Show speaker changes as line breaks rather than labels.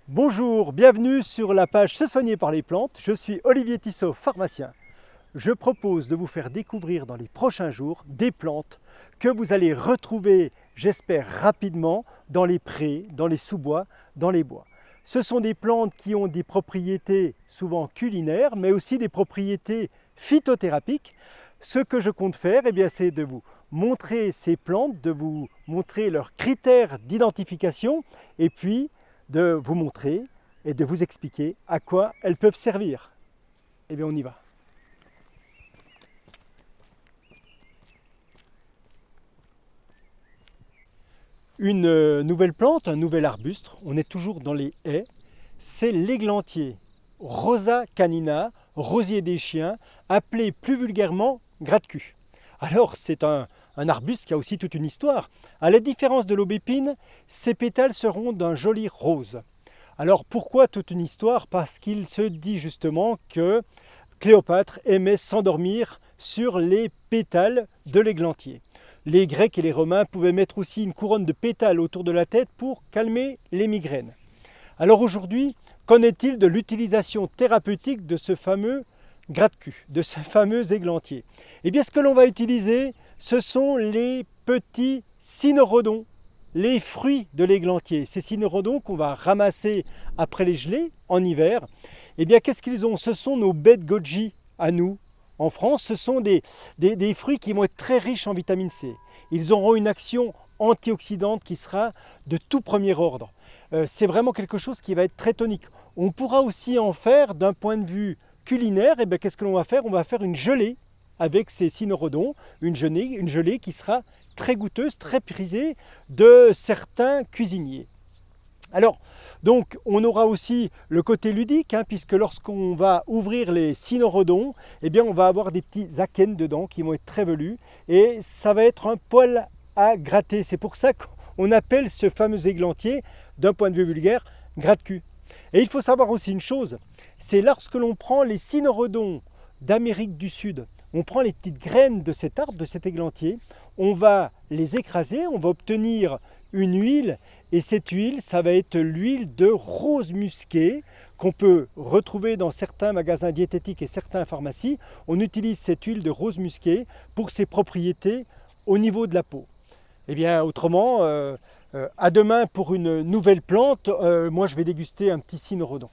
Bonjour, bienvenue sur la page Se soigner par les plantes. Je suis Olivier Tissot, pharmacien. Je propose de vous faire découvrir dans les prochains jours des plantes que vous allez retrouver, j'espère, rapidement dans les prés, dans les sous-bois, dans les bois. Ce sont des plantes qui ont des propriétés souvent culinaires, mais aussi des propriétés phytothérapiques. Ce que je compte faire, c'est de vous montrer ces plantes, de vous montrer leurs critères d'identification et puis de vous montrer et de vous expliquer à quoi elles peuvent servir. On y va. Une nouvelle plante, un nouvel arbuste, on est toujours dans les haies, c'est l'églantier, Rosa canina, rosier des chiens, appelé plus vulgairement gratte-cul. Alors c'est un arbuste qui a aussi toute une histoire. À la différence de l'aubépine, ses pétales seront d'un joli rose. Alors pourquoi toute une histoire? Parce qu'il se dit justement que Cléopâtre aimait s'endormir sur les pétales de l'églantier. Les Grecs et les Romains pouvaient mettre aussi une couronne de pétales autour de la tête pour calmer les migraines. Alors aujourd'hui, qu'en est-il de l'utilisation thérapeutique de ce fameux gratte-cul, de ce fameux églantier? Ce que l'on va utiliser, ce sont les petits cynorrhodons, les fruits de l'églantier. Ces cynorrhodons qu'on va ramasser après les gelées en hiver, qu'est-ce qu'ils ont? Ce sont nos baies de goji à nous. En France, ce sont des fruits qui vont être très riches en vitamine C. Ils auront une action antioxydante qui sera de tout premier ordre. C'est vraiment quelque chose qui va être très tonique. On pourra aussi en faire d'un point de vue culinaire. Qu'est-ce que l'on va faire? On va faire une gelée avec ces cynorrhodons, une gelée qui sera très goûteuse, très prisée de certains cuisiniers. Alors, donc, on aura aussi le côté ludique, puisque lorsqu'on va ouvrir les cynorrhodons, on va avoir des petits akènes dedans qui vont être très velus et ça va être un poil à gratter. C'est pour ça qu'on appelle ce fameux églantier, d'un point de vue vulgaire, gratte-cul. Et il faut savoir aussi une chose, c'est lorsque l'on prend les cynorrhodons d'Amérique du Sud, on prend les petites graines de cet arbre, de cet églantier, on va les écraser, on va obtenir une huile, et cette huile, ça va être l'huile de rose musquée qu'on peut retrouver dans certains magasins diététiques et certaines pharmacies. On utilise cette huile de rose musquée pour ses propriétés au niveau de la peau. Autrement, à demain pour une nouvelle plante. Moi je vais déguster un petit cynorrhodon.